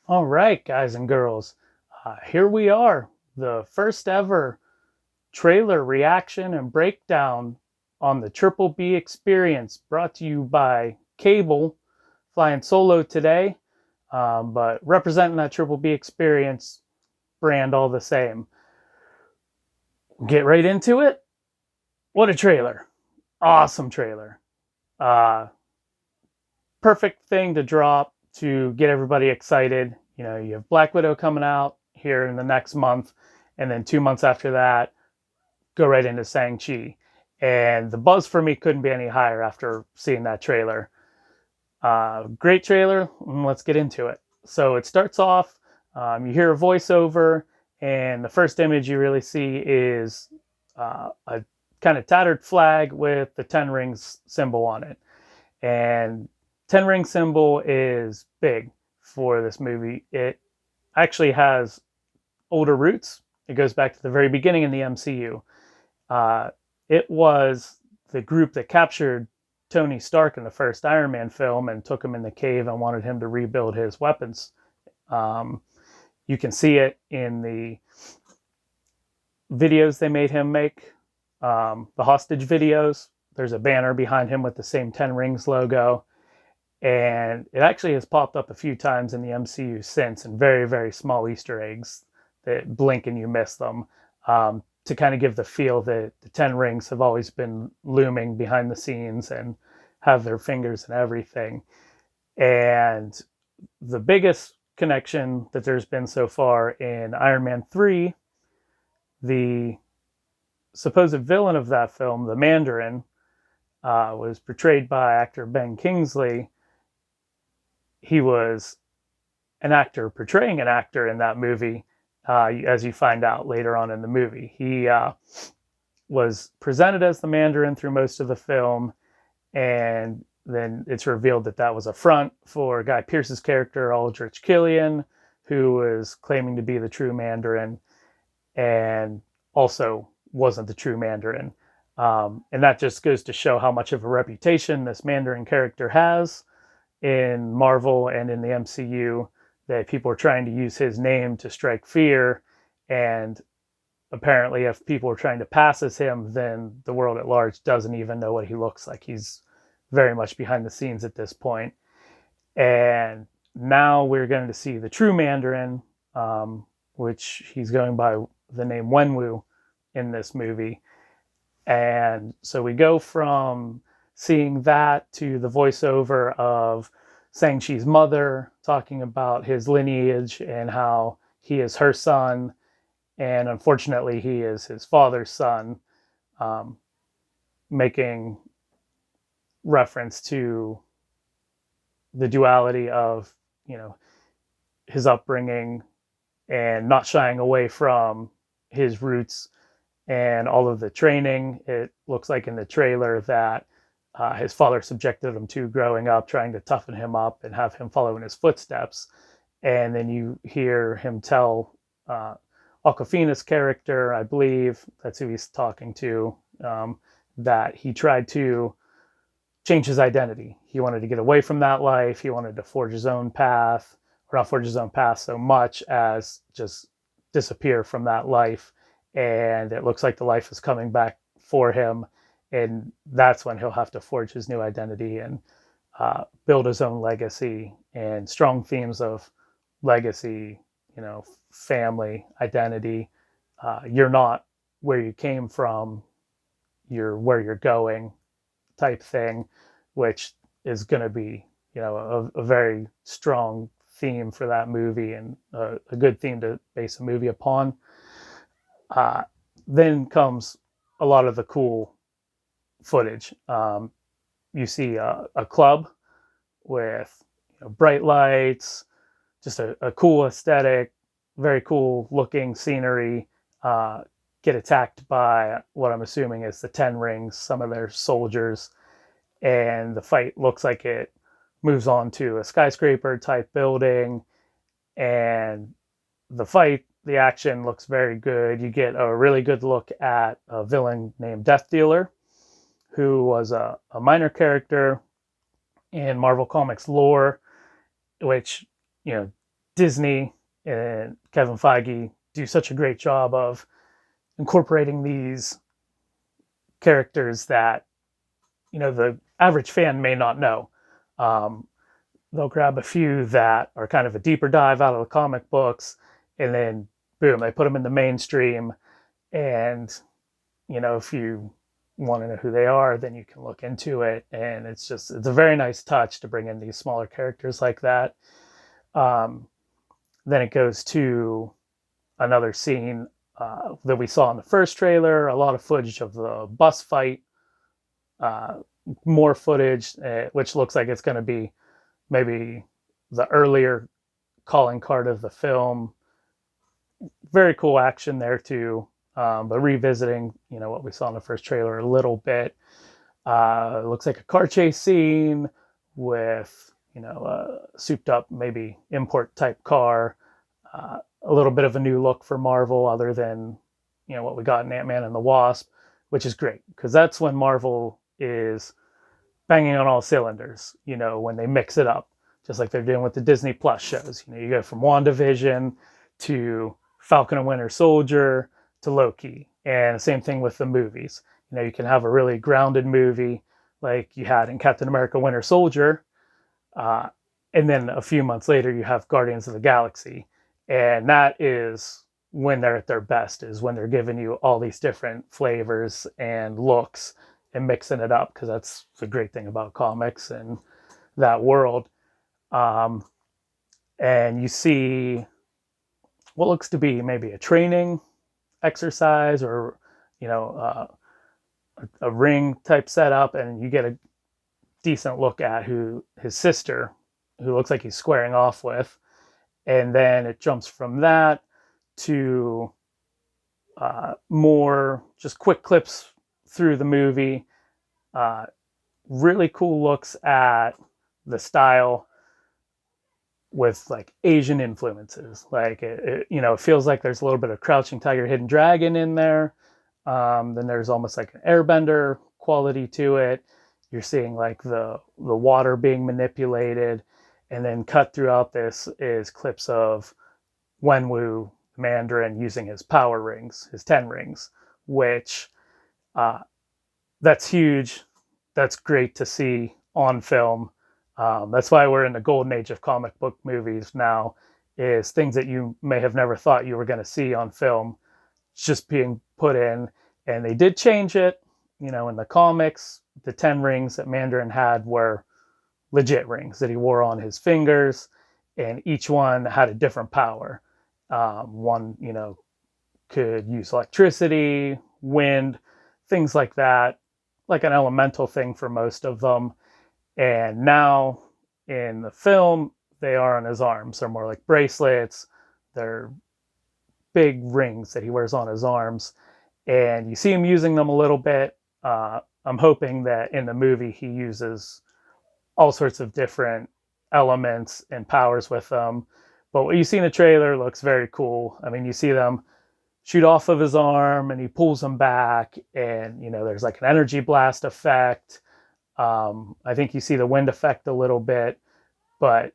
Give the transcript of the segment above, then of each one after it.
All right, guys and girls, here we are, the first ever trailer reaction and breakdown on the Triple B experience, brought to you by Cable, flying solo today, but representing that Triple B experience brand all the same. Get right into it. What a trailer! Awesome trailer. Uh, Perfect thing to drop to get everybody excited. You know, you have Black Widow coming out here in the next month, and then 2 months after that, go right into Shang-Chi. And the buzz for me couldn't be any higher after seeing that trailer. Great trailer. Let's get into it. So it starts off, you hear a voiceover, and the first image you really see is a kind of tattered flag with the 10 rings symbol on it. And 10 ring symbol is big for this movie. It actually has older roots. It goes back to the very beginning in the MCU. Uh, it was the group that captured Tony Stark in the first Iron Man film and took him in the cave and wanted him to rebuild his weapons. Um, you can see it in the videos they made him make, the hostage videos. There's a banner behind him with the same 10 Rings logo. And it actually has popped up a few times in the MCU since, in very, very small Easter eggs that blink and you miss them, to kind of give the feel that the 10 Rings have always been looming behind the scenes and have their fingers and everything. And the biggest connection that there's been so far in Iron Man 3, the supposed villain of that film, the Mandarin, was portrayed by actor Ben Kingsley. He was an actor portraying an actor in that movie, as you find out later on in the movie. He was presented as the Mandarin through most of the film, and then it's revealed that that was a front for Guy Pearce's character, Aldrich Killian, who was claiming to be the true Mandarin and also wasn't the true Mandarin. And that just goes to show how much of a reputation this Mandarin character has in Marvel and in the MCU, that people are trying to use his name to strike fear. And apparently, if people are trying to pass as him, then the world at large doesn't even know what he looks like. He's very much behind the scenes at this point. And now we're going to see the true Mandarin, which he's going by the name Wenwu in this movie. And so we go from seeing that to the voiceover of Shang-Chi's mother talking about his lineage and how he is her son, and unfortunately he is his father's son, um, making reference to the duality of, you know, his upbringing and not shying away from his roots and all of the training. It looks like in the trailer that his father subjected him to growing up, trying to toughen him up and have him follow in his footsteps. And then you hear him tell Aquafina's character, I believe that's who he's talking to, that he tried to change his identity. He wanted to get away from that life. He wanted to forge his own path, or not forge his own path so much as just disappear from that life. And it looks like the life is coming back for him. And that's when he'll have to forge his new identity and build his own legacy, and strong themes of legacy, you know, family, identity. You're not where you came from, you're where you're going type thing, which is going to be, you know, a very strong theme for that movie, and a good theme to base a movie upon. Uh, then comes a lot of the cool footage. You see a club with, you know, bright lights, just a cool aesthetic, very cool looking scenery. Get attacked by what I'm assuming is the 10 Rings, some of their soldiers, and the fight looks like it moves on to a skyscraper type building. And the action looks very good. You get a really good look at a villain named Death Dealer, who was a minor character in Marvel Comics lore, which, you know, Disney and Kevin Feige do such a great job of incorporating these characters that the average fan may not know. Um, they'll grab a few that are kind of a deeper dive out of the comic books, and then boom, they put them in the mainstream. And if you want to know who they are, then you can look into it. And it's a very nice touch to bring in these smaller characters like that. Um, then it goes to another scene that we saw in the first trailer, a lot of footage of the bus fight, uh, more footage, which looks like it's going to be maybe the earlier calling card of the film. Very cool action there too. But revisiting, what we saw in the first trailer a little bit. It looks like a car chase scene with, a souped up, maybe import type car. A little bit of a new look for Marvel, other than, what we got in Ant-Man and the Wasp, which is great because that's when Marvel is banging on all cylinders, when they mix it up, just like they're doing with the Disney Plus shows. You go from WandaVision to Falcon and Winter Soldier to Loki. And the same thing with the movies. You can have a really grounded movie like you had in Captain America Winter Soldier. Uh, and then a few months later, you have Guardians of the Galaxy. And that is when they're at their best, is when they're giving you all these different flavors and looks and mixing it up, because that's the great thing about comics and that world. Um, and you see what looks to be maybe a training exercise, or a ring type setup, and you get a decent look at who his sister, who looks like he's squaring off with. And then it jumps from that to more just quick clips through the movie. Uh, really cool looks at the style with like Asian influences. Like it feels like there's a little bit of Crouching Tiger, Hidden Dragon in there. Then there's almost like an Airbender quality to it. You're seeing like the water being manipulated, and then cut throughout this is clips of Wenwu Mandarin using his power rings, his 10 rings, which uh, that's huge. That's great to see on film. That's why we're in the golden age of comic book movies now, is things that you may have never thought you were going to see on film just being put in. And they did change it. In the comics, the 10 rings that Mandarin had were legit rings that he wore on his fingers, and each one had a different power. One, could use electricity, wind, things like that, like an elemental thing for most of them. And now in the film, they are on his arms. They're more like bracelets. They're big rings that he wears on his arms. And you see him using them a little bit. I'm hoping that in the movie he uses all sorts of different elements and powers with them. But what you see in the trailer looks very cool. I mean, you see them shoot off of his arm and he pulls them back, and there's like an energy blast effect. I think you see the wind effect a little bit, but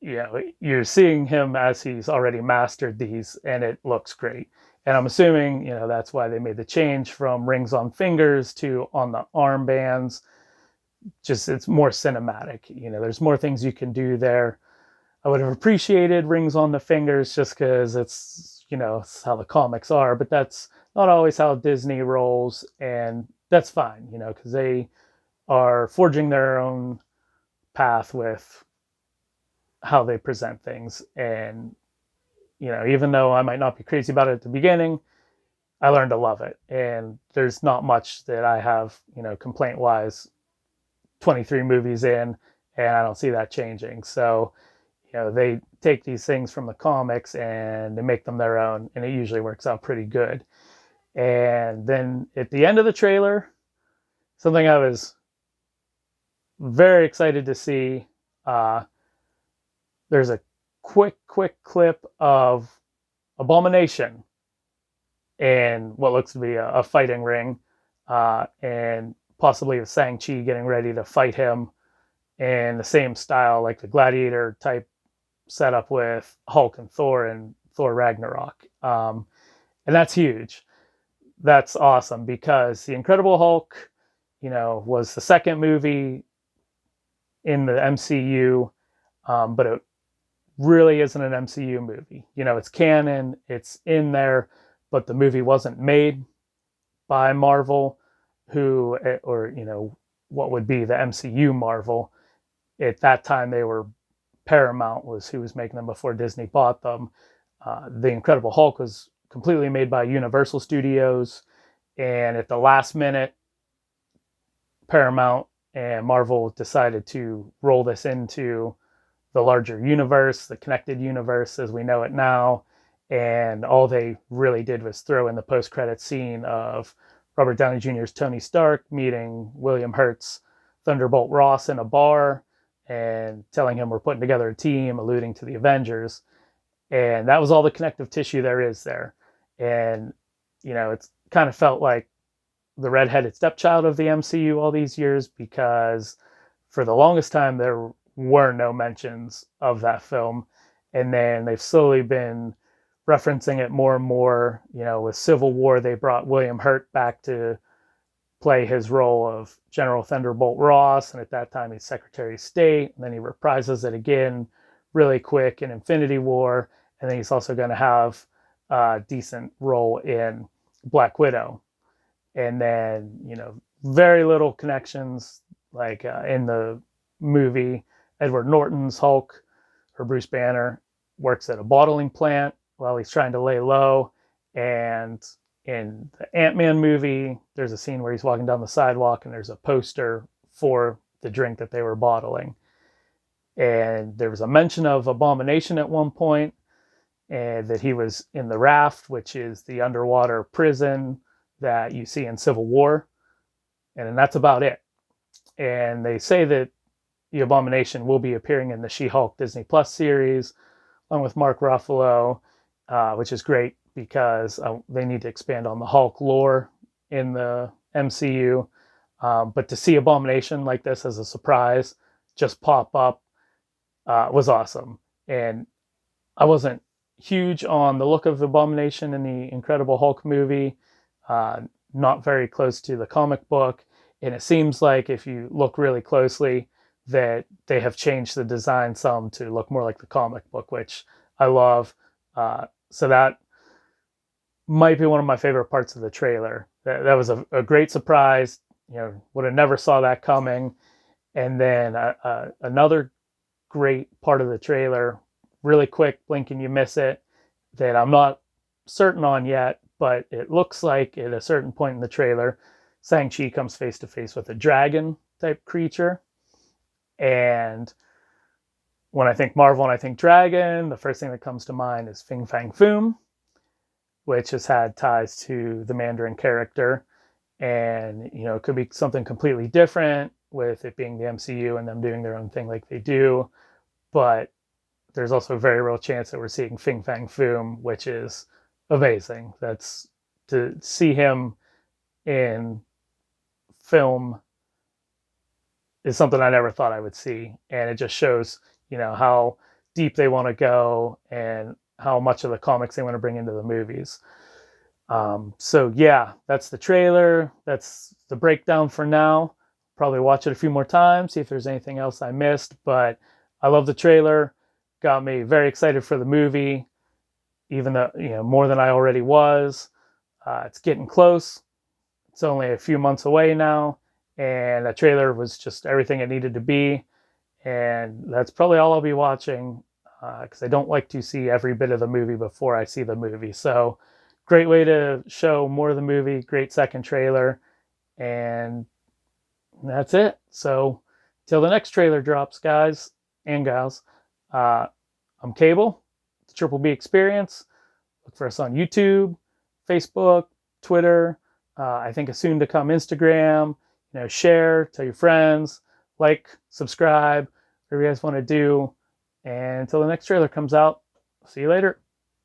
you're seeing him as he's already mastered these, and it looks great. And I'm assuming that's why they made the change from rings on fingers to on the armbands. Just, it's more cinematic. There's more things you can do there. I would have appreciated rings on the fingers just because it's how the comics are, but that's not always how Disney rolls, and that's fine, because they are forging their own path with how they present things. And even though I might not be crazy about it at the beginning, I learned to love it. And there's not much that I have, complaint wise, 23 movies in, and I don't see that changing. So, they take these things from the comics and they make them their own, and it usually works out pretty good. And then at the end of the trailer, something I was very excited to see, there's a quick clip of Abomination in what looks to be a fighting ring, and possibly of Shang-Chi getting ready to fight him in the same style, like the gladiator type setup with Hulk and Thor Ragnarok. And that's huge. That's awesome because The Incredible Hulk, was the second movie in the MCU, but it really isn't an MCU movie. It's canon, it's in there, but the movie wasn't made by Marvel, or what would be the MCU Marvel. At that time, they were Paramount was who was making them before Disney bought them. The Incredible Hulk was completely made by Universal Studios, and at the last minute, Paramount and Marvel decided to roll this into the larger universe, the connected universe as we know it now. And all they really did was throw in the post-credit scene of Robert Downey Jr.'s Tony Stark meeting William Hurt's Thunderbolt Ross in a bar and telling him we're putting together a team, alluding to the Avengers. And that was all the connective tissue there is there. And, it's kind of felt like the redheaded stepchild of the MCU all these years, because for the longest time there were no mentions of that film. And then they've slowly been referencing it more and more. With Civil War, they brought William Hurt back to play his role of General Thunderbolt Ross. And at that time, he's Secretary of State. And then he reprises it again really quick in Infinity War. And then he's also going to have a decent role in Black Widow. And then, very little connections, like in the movie, Edward Norton's Hulk, or Bruce Banner, works at a bottling plant while he's trying to lay low. And in the Ant-Man movie, there's a scene where he's walking down the sidewalk and there's a poster for the drink that they were bottling. And there was a mention of Abomination at one point, and that he was in the Raft, which is the underwater prison that you see in Civil War. And that's about it. And they say that the Abomination will be appearing in the She-Hulk Disney Plus series, along with Mark Ruffalo, which is great because they need to expand on the Hulk lore in the MCU. But to see Abomination like this as a surprise just pop up was awesome. And I wasn't huge on the look of Abomination in the Incredible Hulk movie, not very close to the comic book. And it seems like if you look really closely that they have changed the design some to look more like the comic book, which I love. So that might be one of my favorite parts of the trailer. That was a great surprise. Would have never saw that coming. And then another great part of the trailer, really quick, blink and you miss it, that I'm not certain on yet, but it looks like at a certain point in the trailer, Shang-Chi comes face to face with a dragon type creature. And when I think Marvel and I think dragon, the first thing that comes to mind is Fin Fang Foom, which has had ties to the Mandarin character. And, it could be something completely different with it being the MCU and them doing their own thing like they do. But there's also a very real chance that we're seeing Fin Fang Foom, which is amazing. That's to see him in film is something I never thought I would see. And it just shows, how deep they want to go and how much of the comics they want to bring into the movies. So yeah, that's the trailer. That's the breakdown for now. Probably watch it a few more times, see if there's anything else I missed. But I love the trailer. Got me very excited for the movie, even though, more than I already was. It's getting close. It's only a few months away now. And that trailer was just everything it needed to be. And that's probably all I'll be watching, because I don't like to see every bit of the movie before I see the movie. So great way to show more of the movie. Great second trailer. And that's it. So till the next trailer drops, guys and gals, I'm Cable, the Triple B Experience. Look for us on YouTube, Facebook, Twitter. I think a soon to come Instagram. Share, tell your friends, like, subscribe, whatever you guys want to do. And until the next trailer comes out, see you later.